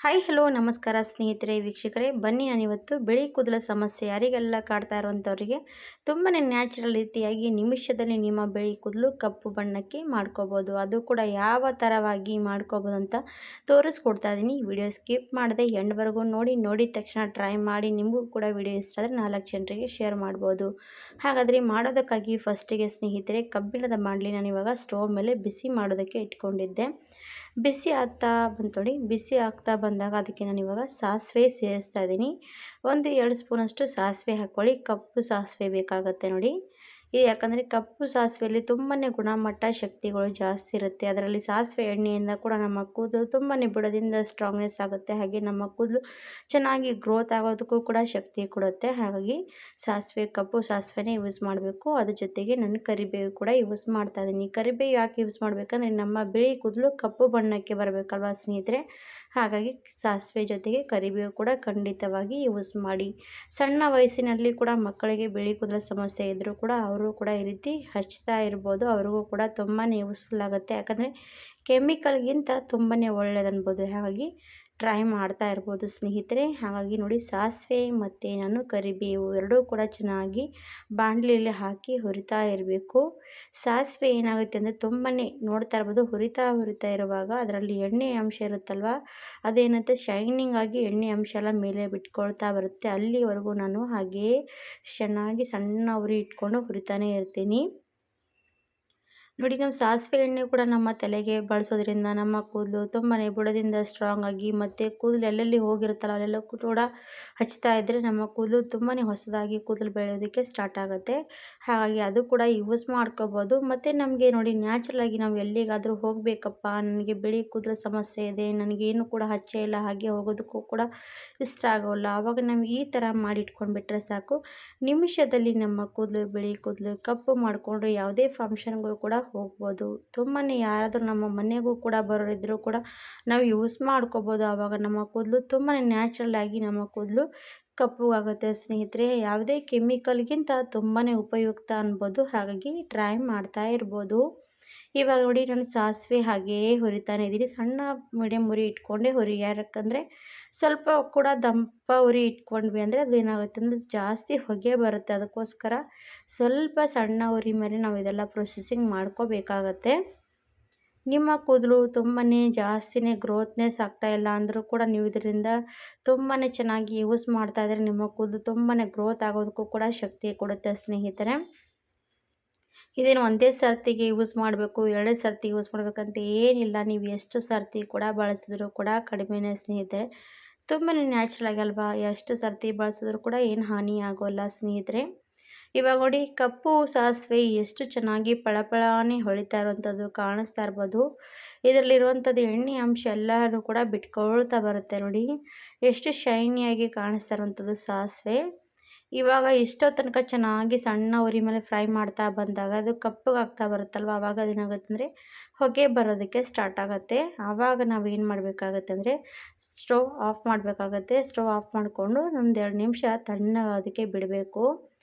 Hi hello ನಮಸ್ಕಾರ ಸ್ನೇಹಿತರೆ ವೀಕ್ಷಕರೇ, ಬನ್ನಿ ನಾನಿವತ್ತು ಬಿಳಿ ಕೂದಲ ಸಮಸ್ಯೆ ಯಾರಿಗೆಲ್ಲ ಕಾಡ್ತಾ ಇರುವಂಥವರಿಗೆ ತುಂಬಾ ನ್ಯಾಚುರಲ್ ರೀತಿಯಾಗಿ ನಿಮಿಷದಲ್ಲಿ ನಿಮ್ಮ ಬಿಳಿ ಕೂದಲು ಕಪ್ಪು ಬಣ್ಣಕ್ಕೆ ಮಾಡ್ಕೋಬೋದು. ಅದು ಕೂಡ ಯಾವ ಥರವಾಗಿ ಮಾಡ್ಕೋಬೋದು ಅಂತ ತೋರಿಸ್ಕೊಡ್ತಾ ಇದ್ದೀನಿ. ವಿಡಿಯೋ ಸ್ಕಿಪ್ ಮಾಡದೆ ಎಂಡ್ವರೆಗೂ ನೋಡಿ. ನೋಡಿದ ತಕ್ಷಣ ಟ್ರೈ ಮಾಡಿ. ನಿಮಗೂ ಕೂಡ ವಿಡಿಯೋ ಇಷ್ಟ ಆದರೆ 4 ಜನರಿಗೆ ಶೇರ್ ಮಾಡ್ಬೋದು. ಹಾಗಾದರೆ ಮಾಡೋದಕ್ಕಾಗಿ ಫಸ್ಟಿಗೆ ಸ್ನೇಹಿತರೆ, ಕಬ್ಬಿಣದ ಬಾಣಲಿ ನಾನಿವಾಗ ಸ್ಟವ್ ಮೇಲೆ ಬಿಸಿ ಮಾಡೋದಕ್ಕೆ ಇಟ್ಕೊಂಡಿದ್ದೆ. ಬಿಸಿ ಆಗ್ತಾ ಬಂತು ನೋಡಿ. ಬಿಸಿ ಆಗ್ತಾ ಬಂದಾಗ ಅದಕ್ಕೆ ನಾನಿವಾಗ ಸಾಸಿವೆ ಸೇರಿಸ್ತಾ ಇದ್ದೀನಿ. 1-2 ಸ್ಪೂನಷ್ಟು ಸಾಸಿವೆ ಹಾಕ್ಕೊಳ್ಳಿ. ಕಪ್ಪು ಸಾಸಿವೆ ಬೇಕಾಗುತ್ತೆ ನೋಡಿ. ಇದು ಯಾಕಂದರೆ ಕಪ್ಪು ಸಾಸಿವೆಯಲ್ಲಿ ತುಂಬಾ ಗುಣಮಟ್ಟ ಶಕ್ತಿಗಳು ಜಾಸ್ತಿ ಇರುತ್ತೆ. ಅದರಲ್ಲಿ ಸಾಸಿವೆ ಎಣ್ಣೆಯಿಂದ ಕೂಡ ನಮ್ಮ ಕೂದಲು ತುಂಬಾ ಬುಡದಿಂದ ಸ್ಟ್ರಾಂಗ್ನೆಸ್ ಆಗುತ್ತೆ. ಹಾಗೆ ನಮ್ಮ ಕೂದಲು ಚೆನ್ನಾಗಿ ಗ್ರೋತ್ ಆಗೋದಕ್ಕೂ ಕೂಡ ಶಕ್ತಿ ಕೊಡುತ್ತೆ. ಹಾಗಾಗಿ ಕಪ್ಪು ಸಾಸಿವೆನೇ ಯೂಸ್ ಮಾಡಬೇಕು. ಅದ್ರ ಜೊತೆಗೆ ನಾನು ಕರಿಬೇವು ಕೂಡ ಯೂಸ್ ಮಾಡ್ತಾ ಇದ್ದೀನಿ. ಕರಿಬೇವು ಯಾಕೆ ಯೂಸ್ ಮಾಡಬೇಕಂದ್ರೆ ನಮ್ಮ ಬಿಳಿ ಕೂದಲು ಕಪ್ಪು ಬಣ್ಣಕ್ಕೆ ಬರಬೇಕಲ್ವಾ ಸ್ನೇಹಿತರೆ. ಹಾಗಾಗಿ ಸಾಸಿವೆ ಜೊತೆಗೆ ಕರಿಬೇವು ಕೂಡ ಖಂಡಿತವಾಗಿ ಯೂಸ್ ಮಾಡಿ. ಸಣ್ಣ ವಯಸ್ಸಿನಲ್ಲಿ ಕೂಡ ಮಕ್ಕಳಿಗೆ ಬಿಳಿ ಕೂದಲ ಸಮಸ್ಯೆ ಇದ್ದರೂ ಕೂಡ ಅವರು ಕೂಡ ಈ ರೀತಿ ಹಚ್ತಾ ಇರ್ಬೋದು. ಅವ್ರಿಗೂ ಕೂಡ ತುಂಬಾ ಯೂಸ್ಫುಲ್ ಆಗುತ್ತೆ. ಯಾಕಂದರೆ ಕೆಮಿಕಲ್ಗಿಂತ ತುಂಬಾ ಒಳ್ಳೆಯದನ್ಬೋದು. ಹಾಗಾಗಿ ಟ್ರೈ ಮಾಡ್ತಾ ಇರ್ಬೋದು ಸ್ನೇಹಿತರೆ. ಹಾಗಾಗಿ ನೋಡಿ, ಸಾಸಿವೆ ಮತ್ತು ನಾನು ಕರಿಬೇವು ಎರಡೂ ಕೂಡ ಚೆನ್ನಾಗಿ ಬಾಣಲಿಯಲ್ಲಿ ಹಾಕಿ ಹುರಿತಾ ಇರಬೇಕು. ಸಾಸಿವೆ ಏನಾಗುತ್ತೆ ಅಂದರೆ ತುಂಬಾ ನೋಡ್ತಾ ಇರ್ಬೋದು, ಹುರಿತಾ ಇರುವಾಗ ಅದರಲ್ಲಿ ಎಣ್ಣೆ ಅಂಶ ಇರುತ್ತಲ್ವ, ಅದೇನಂತೆ ಶೈನಿಂಗ್ ಆಗಿ ಎಣ್ಣೆ ಅಂಶ ಎಲ್ಲ ಮೇಲೆ ಬಿಟ್ಕೊಳ್ತಾ ಬರುತ್ತೆ. ಅಲ್ಲಿವರೆಗೂ ನಾನು ಹಾಗೆಯೇ ಚೆನ್ನಾಗಿ ಸಣ್ಣ ಉರಿ ಇಟ್ಕೊಂಡು ಹುರಿತಾನೇ ಇರ್ತೀನಿ ನೋಡಿ. ನಾವು ಸಾಸಿವೆ ಎಣ್ಣೆ ಕೂಡ ನಮ್ಮ ತಲೆಗೆ ಬಳಸೋದ್ರಿಂದ ನಮ್ಮ ಕೂದಲು ತುಂಬಾ ಬುಡದಿಂದ ಸ್ಟ್ರಾಂಗ್ ಆಗಿ, ಮತ್ತು ಕೂದಲು ಎಲ್ಲೆಲ್ಲಿ ಹೋಗಿರುತ್ತಲ್ಲ ಅಲ್ಲೆಲ್ಲ ಕೂಡ ಹಚ್ತಾ ಇದ್ದರೆ ನಮ್ಮ ಕೂದಲು ತುಂಬಾ ಹೊಸದಾಗಿ ಕೂದಲು ಬೆಳೆಯೋದಕ್ಕೆ ಸ್ಟಾರ್ಟ್ ಆಗುತ್ತೆ. ಹಾಗಾಗಿ ಅದು ಕೂಡ ಯೂಸ್ ಮಾಡ್ಕೋಬೋದು. ಮತ್ತು ನಮಗೆ ನೋಡಿ, ನ್ಯಾಚುರಲಾಗಿ ನಾವು ಎಲ್ಲಿಗಾದರೂ ಹೋಗಬೇಕಪ್ಪ, ನನಗೆ ಬಿಳಿ ಕೂದಲು ಸಮಸ್ಯೆ ಇದೆ, ನನಗೇನು ಕೂಡ ಹಚ್ಚೆ ಇಲ್ಲ, ಹಾಗೆ ಹೋಗೋದಕ್ಕೂ ಕೂಡ ಇಷ್ಟ ಆಗೋಲ್ಲ, ಆವಾಗ ನಾವು ಈ ಥರ ಮಾಡಿಟ್ಕೊಂಡ್ಬಿಟ್ರೆ ಸಾಕು. ನಿಮಿಷದಲ್ಲಿ ನಮ್ಮ ಕೂದಲು ಬಿಳಿ ಕೂದಲು ಕಪ್ಪು ಮಾಡಿಕೊಂಡ್ರೆ ಯಾವುದೇ ಫಂಕ್ಷನ್ಗೂ ಕೂಡ ಹೋಗ್ಬೋದು. ತುಂಬಾ ಯಾರಾದರೂ ನಮ್ಮ ಮನೆಗೂ ಕೂಡ ಬರೋರಿದ್ದರೂ ಕೂಡ ನಾವು ಯೂಸ್ ಮಾಡ್ಕೋಬೋದು. ಆವಾಗ ನಮ್ಮ ಕೂದಲು ತುಂಬಾ ನ್ಯಾಚುರಲ್ ಆಗಿ ನಮ್ಮ ಕೂದಲು ಕಪ್ಪುಗಾಗುತ್ತೆ ಸ್ನೇಹಿತರೆ. ಯಾವುದೇ ಕೆಮಿಕಲ್ಗಿಂತ ತುಂಬಾ ಉಪಯುಕ್ತ ಅನ್ಬೋದು. ಹಾಗಾಗಿ ಟ್ರೈ ಮಾಡ್ತಾ ಇರ್ಬೋದು. ಇವಾಗ ನೋಡಿ, ನಾನು ಸಾಸಿವೆ ಹಾಗೆಯೇ ಹುರಿತಾನೆ ಇದ್ದೀನಿ. ಸಣ್ಣ ಮೀಡಿಯಮ್ ಉರಿ ಇಟ್ಕೊಂಡೆ ಹುರಿ. ಯಾಕಂದರೆ ಸ್ವಲ್ಪ ಕೂಡ ದಪ್ಪ ಉರಿ ಇಟ್ಕೊಂಡ್ವಿ ಅಂದರೆ ಅದೇನಾಗುತ್ತೆ ಅಂದರೆ ಜಾಸ್ತಿ ಹೊಗೆ ಬರುತ್ತೆ. ಅದಕ್ಕೋಸ್ಕರ ಸ್ವಲ್ಪ ಸಣ್ಣ ಉರಿ ಮೇಲೆ ನಾವು ಇದೆಲ್ಲ ಪ್ರೊಸೆಸಿಂಗ್ ಮಾಡ್ಕೋಬೇಕಾಗತ್ತೆ. ನಿಮ್ಮ ಕೂದಲು ತುಂಬಾ ಜಾಸ್ತಿನೇ ಗ್ರೋತ್ನೆಸ್ ಆಗ್ತಾಯಿಲ್ಲ ಅಂದರೂ ಕೂಡ ನೀವು ಇದರಿಂದ ತುಂಬಾ ಚೆನ್ನಾಗಿ ಯೂಸ್ ಮಾಡ್ತಾ ಇದ್ದರೆ ನಿಮ್ಮ ಕೂದಲು ತುಂಬಾ ಗ್ರೋತ್ ಆಗೋದಕ್ಕೂ ಕೂಡ ಶಕ್ತಿ ಕೊಡುತ್ತೆ ಸ್ನೇಹಿತರೆ. ಇದೇನು ಒಂದೇ ಸರ್ತಿಗೆ ಯೂಸ್ ಮಾಡಬೇಕು, 2 ಸರ್ತಿ ಯೂಸ್ ಮಾಡಬೇಕಂತ ಏನಿಲ್ಲ. ನೀವು ಎಷ್ಟು ಸರ್ತಿ ಕೂಡ ಬಳಸಿದ್ರು ಕೂಡ ಕಡಿಮೆನೇ ಸ್ನೇಹಿತರೆ. ತುಂಬಾ ನ್ಯಾಚುರಲ್ ಆಗಲ್ವಾ. ಎಷ್ಟು ಸರ್ತಿ ಬಳಸಿದ್ರು ಕೂಡ ಏನು ಹಾನಿ ಆಗೋಲ್ಲ ಸ್ನೇಹಿತರೆ. ಇವಾಗ ನೋಡಿ, ಕಪ್ಪು ಸಾಸಿವೆ ಎಷ್ಟು ಚೆನ್ನಾಗಿ ಪಳಪಳಾನೆ ಹೊಳಿತಾ ಇರುವಂಥದ್ದು ಕಾಣಿಸ್ತಾ ಇರ್ಬೋದು. ಇದರಲ್ಲಿರುವಂಥದ್ದು ಎಣ್ಣೆ ಅಂಶ ಎಲ್ಲನೂ ಕೂಡ ಬಿಟ್ಕೊಳ್ತಾ ಬರುತ್ತೆ ನೋಡಿ. ಎಷ್ಟು ಶೈನಿಯಾಗಿ ಕಾಣಿಸ್ತಾ ಇರುವಂಥದ್ದು ಸಾಸಿವೆ. ಇವಾಗ ಇಷ್ಟೋ ತನಕ ಚೆನ್ನಾಗಿ ಸಣ್ಣ ಉರಿ ಮೇಲೆ ಫ್ರೈ ಮಾಡ್ತಾ ಬಂದಾಗ ಅದು ಕಪ್ಪಗಾಗ್ತಾ ಬರುತ್ತಲ್ವ, ಆವಾಗ ಅದೇನಾಗುತ್ತೆ ಅಂದರೆ ಹೊಗೆ ಬರೋದಕ್ಕೆ ಸ್ಟಾರ್ಟ್ ಆಗುತ್ತೆ. ಆವಾಗ ನಾವು ಏನು ಮಾಡಬೇಕಾಗತ್ತೆ ಅಂದರೆ ಸ್ಟವ್ ಆಫ್ ಮಾಡಬೇಕಾಗತ್ತೆ. ಸ್ಟವ್ ಆಫ್ ಮಾಡಿಕೊಂಡು ಒಂದು 2 ನಿಮಿಷ ತಣ್ಣಗಾಗೋದಕ್ಕೆ ಬಿಡಬೇಕು.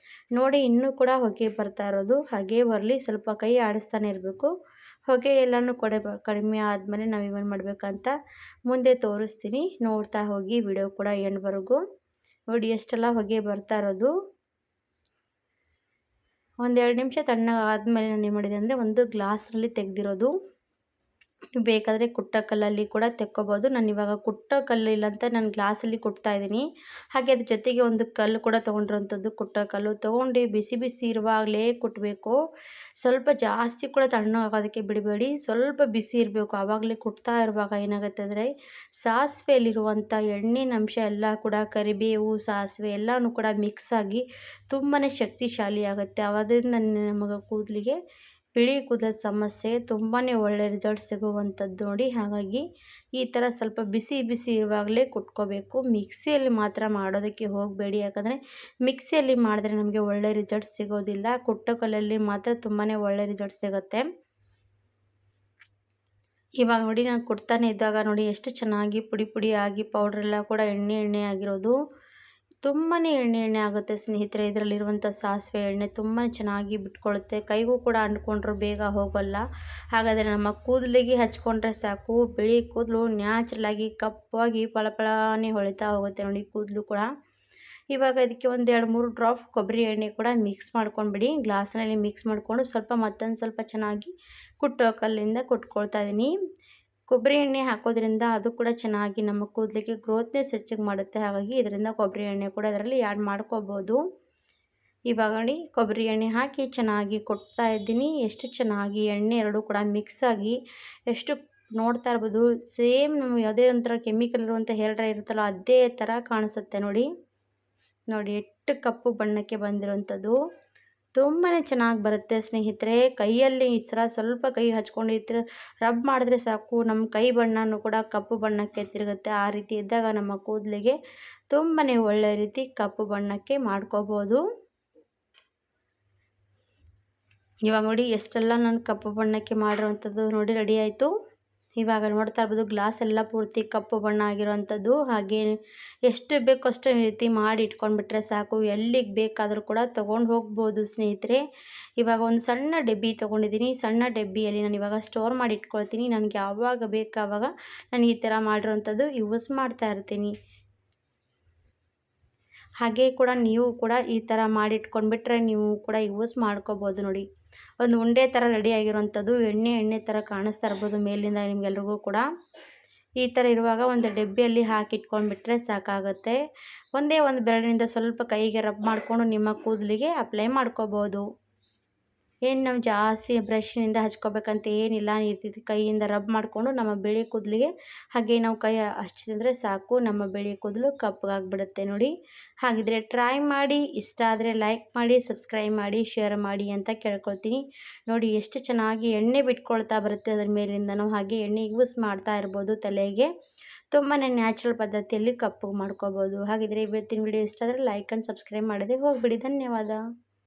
ನೋಡಿ, ಇನ್ನೂ ಕೂಡ ಹೊಗೆ ಬರ್ತಾ ಇರೋದು. ಹಾಗೆ ಬರಲಿ, ಸ್ವಲ್ಪ ಕೈ ಆಡಿಸ್ತಾನೆ ಇರಬೇಕು. ಹೊಗೆ ಎಲ್ಲನೂ ಕಡಿಮೆ ಆದಮೇಲೆ ನಾವೇನು ಮಾಡಬೇಕಂತ ಮುಂದೆ ತೋರಿಸ್ತೀನಿ. ನೋಡ್ತಾ ಹೋಗಿ ವಿಡಿಯೋ ಕೂಡ ಎಂಡ್ವರೆಗೂ ನೋಡಿ. ಎಷ್ಟೆಲ್ಲ ಹೊಗೆ ಬರ್ತಾ ಇರೋದು. 1-2 ನಿಮಿಷ ತಣ್ಣಗಾದ್ಮೇಲೆ ನಾನು ಏನು ಮಾಡಿದೆ ಅಂದರೆ ಒಂದು ಗ್ಲಾಸ್ನಲ್ಲಿ ತೆಗೆದಿರೋದು. ನೀವು ಬೇಕಾದರೆ ಕುಟ್ಟ ಕಲ್ಲಲ್ಲಿ ಕೂಡ ತೆಕ್ಕೋಬೋದು. ನಾನು ಇವಾಗ ಕುಟ್ಟ ಕಲ್ಲಿಲ್ಲ ಅಂತ ನಾನು ಗ್ಲಾಸಲ್ಲಿ ಕುಟ್ತಾ ಇದ್ದೀನಿ. ಹಾಗೆ ಅದ್ರ ಜೊತೆಗೆ ಒಂದು ಕಲ್ಲು ಕೂಡ ತೊಗೊಂಡಿರೋಂಥದ್ದು, ಕುಟ್ಟ ಕಲ್ಲು ತೊಗೊಂಡು ಬಿಸಿ ಬಿಸಿ ಇರುವಾಗಲೇ ಕುಟ್ಟಬೇಕು. ಸ್ವಲ್ಪ ಜಾಸ್ತಿ ಕೂಡ ತಣ್ಣಗಾಗೋದಕ್ಕೆ ಬಿಡಬೇಡಿ. ಸ್ವಲ್ಪ ಬಿಸಿ ಇರಬೇಕು. ಆವಾಗಲೇ ಕುಟ್ತಾ ಇರುವಾಗ ಏನಾಗುತ್ತೆ ಅಂದರೆ ಸಾಸಿವೆಯಲ್ಲಿರುವಂಥ ಎಣ್ಣೆನ ಅಂಶ ಎಲ್ಲ ಕೂಡ ಕರಿಬೇವು, ಸಾಸಿವೆ ಎಲ್ಲನೂ ಕೂಡ ಮಿಕ್ಸ್ ಆಗಿ ತುಂಬಾ ಶಕ್ತಿಶಾಲಿ ಆಗುತ್ತೆ. ಅದರಿಂದ ನಮಗೆ ಕೂದಲಿಗೆ ಬಿಳಿ ಕೂದಲ ಸಮಸ್ಯೆ ತುಂಬಾ ಒಳ್ಳೆ ರಿಸಲ್ಟ್ ಸಿಗುವಂಥದ್ದು ನೋಡಿ. ಹಾಗಾಗಿ ಈ ಥರ ಸ್ವಲ್ಪ ಬಿಸಿ ಬಿಸಿ ಇರುವಾಗಲೇ ಕುಟ್ಕೋಬೇಕು. ಮಿಕ್ಸಿಯಲ್ಲಿ ಮಾತ್ರ ಮಾಡೋದಕ್ಕೆ ಹೋಗಬೇಡಿ. ಯಾಕಂದರೆ ಮಿಕ್ಸಿಯಲ್ಲಿ ಮಾಡಿದ್ರೆ ನಮಗೆ ಒಳ್ಳೆ ರಿಸಲ್ಟ್ ಸಿಗೋದಿಲ್ಲ. ಕುಟ್ಟ ಕಲ್ಲಲ್ಲಿ ಮಾತ್ರ ತುಂಬಾ ಒಳ್ಳೆ ರಿಸಲ್ಟ್ ಸಿಗುತ್ತೆ. ಇವಾಗ ನೋಡಿ, ನಾನು ಕುಟ್ತಾನೆ ಇದ್ದಾಗ ನೋಡಿ ಎಷ್ಟು ಚೆನ್ನಾಗಿ ಪುಡಿ ಪುಡಿ ಆಗಿ ಪೌಡ್ರೆಲ್ಲ ಕೂಡ ಎಣ್ಣೆ ಎಣ್ಣೆ ಆಗಿರೋದು. ತುಂಬಾ ಎಣ್ಣೆ ಎಣ್ಣೆ ಆಗುತ್ತೆ ಸ್ನೇಹಿತರೆ. ಇದರಲ್ಲಿರುವಂಥ ಸಾಸಿವೆ ಎಣ್ಣೆ ತುಂಬಾ ಚೆನ್ನಾಗಿ ಬಿಟ್ಕೊಳ್ಳುತ್ತೆ, ಕೈಗೂ ಕೂಡ ಅಂಟ್ಕೊಂಡ್ರೂ ಬೇಗ ಹೋಗೋಲ್ಲ. ಹಾಗಾದರೆ ನಮ್ಮ ಕೂದಲಿಗೆ ಹಚ್ಕೊಂಡ್ರೆ ಸಾಕು, ಬಿಳಿ ಕೂದಲು ನ್ಯಾಚುರಲಾಗಿ ಕಪ್ಪಾಗಿ ಫಳಫಳನೆ ಹೊಳಿತಾ ಹೋಗುತ್ತೆ ನೋಡಿ ಕೂದಲು ಕೂಡ. ಇವಾಗ ಇದಕ್ಕೆ ಒಂದು 2-3 ಡ್ರಾಪ್ ಕೊಬ್ಬರಿ ಎಣ್ಣೆ ಕೂಡ ಮಿಕ್ಸ್ ಮಾಡ್ಕೊಂಡ್ಬಿಡಿ. ಗ್ಲಾಸ್ನಲ್ಲಿ ಮಿಕ್ಸ್ ಮಾಡಿಕೊಂಡು ಮತ್ತೊಂದು ಸ್ವಲ್ಪ ಚೆನ್ನಾಗಿ ಕಲ್ಲಿಂದ ಕುಟ್ಕೊಳ್ತಾ ಇದ್ದೀನಿ. ಕೊಬ್ಬರಿ ಎಣ್ಣೆ ಹಾಕೋದ್ರಿಂದ ಅದು ಕೂಡ ಚೆನ್ನಾಗಿ ನಮ್ಮ ಕೂದಲಿಗೆ ಗ್ರೋತ್ನೆಸ್ ಹೆಚ್ಚಿಗೆ ಮಾಡುತ್ತೆ. ಹಾಗಾಗಿ ಇದರಿಂದ ಕೊಬ್ಬರಿ ಎಣ್ಣೆ ಕೂಡ ಇದರಲ್ಲಿ ಆ್ಯಡ್ ಮಾಡ್ಕೋಬೋದು. ಇವಾಗ ನೋಡಿ ಕೊಬ್ಬರಿ ಎಣ್ಣೆ ಹಾಕಿ ಚೆನ್ನಾಗಿ ಕೊಡ್ತಾ ಇದ್ದೀನಿ. ಎಷ್ಟು ಚೆನ್ನಾಗಿ ಎಣ್ಣೆ ಎರಡೂ ಕೂಡ ಮಿಕ್ಸ್ ಆಗಿ ಎಷ್ಟು ನೋಡ್ತಾ ಇರ್ಬೋದು, ಸೇಮ್ ನಾವು ಯಾವುದೇ ಒಂಥರ ಕೆಮಿಕಲ್ ಇರುವಂಥ ಹೇರ್ ಡ್ರೈ ಇರುತ್ತಲ್ಲ ಅದೇ ಥರ ಕಾಣಿಸುತ್ತೆ ನೋಡಿ. ಎಷ್ಟು ಕಪ್ಪು ಬಣ್ಣಕ್ಕೆ ಬಂದಿರೋಂಥದ್ದು ತುಂಬಾ ಚೆನ್ನಾಗಿ ಬರುತ್ತೆ ಸ್ನೇಹಿತರೆ. ಕೈಯಲ್ಲಿ ಈ ಥರ ಸ್ವಲ್ಪ ಕೈ ಹಚ್ಕೊಂಡಿದ್ರೆ ರಬ್ ಮಾಡಿದ್ರೆ ಸಾಕು, ನಮ್ಮ ಕೈ ಬಣ್ಣನೂ ಕೂಡ ಕಪ್ಪು ಬಣ್ಣಕ್ಕೆ ತಿರುಗುತ್ತೆ. ಆ ರೀತಿ ಇದ್ದಾಗ ನಮ್ಮ ಕೂದಲಿಗೆ ತುಂಬಾ ಒಳ್ಳೆಯ ರೀತಿ ಕಪ್ಪು ಬಣ್ಣಕ್ಕೆ ಮಾಡ್ಕೋಬೋದು. ಇವಾಗ ನೋಡಿ ಎಷ್ಟೆಲ್ಲ ನಾನು ಕಪ್ಪು ಬಣ್ಣಕ್ಕೆ ಮಾಡಿರೋವಂಥದ್ದು ನೋಡಿ ರೆಡಿ ಆಯಿತು. ಇವಾಗ ನೋಡ್ತಾ ಇರ್ಬೋದು ಗ್ಲಾಸ್ ಎಲ್ಲ ಪೂರ್ತಿ ಕಪ್ಪು ಬಣ್ಣ ಆಗಿರೋವಂಥದ್ದು. ಹಾಗೆ ಎಷ್ಟು ಬೇಕೋ ಅಷ್ಟು ಈ ರೀತಿ ಮಾಡಿ ಇಟ್ಕೊಂಡ್ಬಿಟ್ರೆ ಸಾಕು, ಎಲ್ಲಿಗೆ ಬೇಕಾದರೂ ಕೂಡ ತೊಗೊಂಡು ಹೋಗ್ಬೋದು ಸ್ನೇಹಿತರೆ. ಇವಾಗ ಒಂದು ಸಣ್ಣ ಡಬ್ಬಿ ತೊಗೊಂಡಿದ್ದೀನಿ. ಸಣ್ಣ ಡಬ್ಬಿಯಲ್ಲಿ ನಾನು ಇವಾಗ ಸ್ಟೋರ್ ಮಾಡಿ ಇಟ್ಕೊಳ್ತೀನಿ. ನನಗೆ ಯಾವಾಗ ಬೇಕು ಆವಾಗ ನಾನು ಈ ಥರ ಮಾಡಿರೋವಂಥದ್ದು ಯೂಸ್ ಮಾಡ್ತಾ ಇರ್ತೀನಿ. ಹಾಗೆ ಕೂಡ ನೀವು ಕೂಡ ಈ ಥರ ಮಾಡಿಟ್ಕೊಂಡ್ಬಿಟ್ರೆ ನೀವು ಕೂಡ ಯೂಸ್ ಮಾಡ್ಕೋಬೋದು ನೋಡಿ. ಒಂದು ಉಂಡೆ ಥರ ರೆಡಿ ಆಗಿರೋವಂಥದ್ದು ಎಣ್ಣೆ ಥರ ಕಾಣಿಸ್ತಾ ಇರ್ಬೋದು ಮೇಲಿಂದ ನಿಮಗೆಲ್ರಿಗೂ ಕೂಡ. ಈ ಥರ ಇರುವಾಗ ಒಂದು ಡಬ್ಬಿಯಲ್ಲಿ ಹಾಕಿಟ್ಕೊಂಡ್ಬಿಟ್ರೆ ಸಾಕಾಗುತ್ತೆ. ಒಂದೇ ಒಂದು ಬೆರಳಿನಿಂದ ಸ್ವಲ್ಪ ಕೈಗೆ ರಬ್ ಮಾಡಿಕೊಂಡು ನಿಮ್ಮ ಕೂದಲಿಗೆ ಅಪ್ಲೈ ಮಾಡ್ಕೋಬೋದು. ಏನು ನಾವು ಜಾಸ್ತಿ ಬ್ರಷ್ನಿಂದ ಹಚ್ಕೋಬೇಕಂತ ಏನಿಲ್ಲ. ಈ ರೀತಿ ಕೈಯಿಂದ ರಬ್ ಮಾಡಿಕೊಂಡು ನಮ್ಮ ಬಿಳಿ ಕೂದಲಿಗೆ ಹಾಗೆ ನಾವು ಕೈ ಹಚ್ಚಿದ್ರೆ ಸಾಕು, ನಮ್ಮ ಬಿಳಿ ಕೂದಲು ಕಪ್ಪಗಾಗ್ಬಿಡುತ್ತೆ ನೋಡಿ. ಹಾಗಿದ್ರೆ ಟ್ರೈ ಮಾಡಿ, ಇಷ್ಟ ಆದರೆ ಲೈಕ್ ಮಾಡಿ, ಸಬ್ಸ್ಕ್ರೈಬ್ ಮಾಡಿ, ಶೇರ್ ಮಾಡಿ ಅಂತ ಕೇಳ್ಕೊಳ್ತೀನಿ. ನೋಡಿ ಎಷ್ಟು ಚೆನ್ನಾಗಿ ಎಣ್ಣೆ ಬಿಟ್ಕೊಳ್ತಾ ಬರುತ್ತೆ ಅದರ ಮೇಲಿಂದನೂ. ಹಾಗೆ ಎಣ್ಣೆ ಯೂಸ್ ಮಾಡ್ತಾ ಇರ್ಬೋದು ತಲೆಗೆ. ತುಂಬಾ ನ್ಯಾಚುರಲ್ ಪದ್ಧತಿಯಲ್ಲಿ ಕಪ್ಪು ಮಾಡ್ಕೋಬೋದು. ಹಾಗಿದ್ರೆ ಇವತ್ತಿನ ವಿಡಿಯೋ ಇಷ್ಟ ಆದರೆ ಲೈಕ್ ಆ್ಯಂಡ್ ಸಬ್ಸ್ಕ್ರೈಬ್ ಮಾಡದೆ ಹೋಗ್ಬಿಡಿ. ಧನ್ಯವಾದ.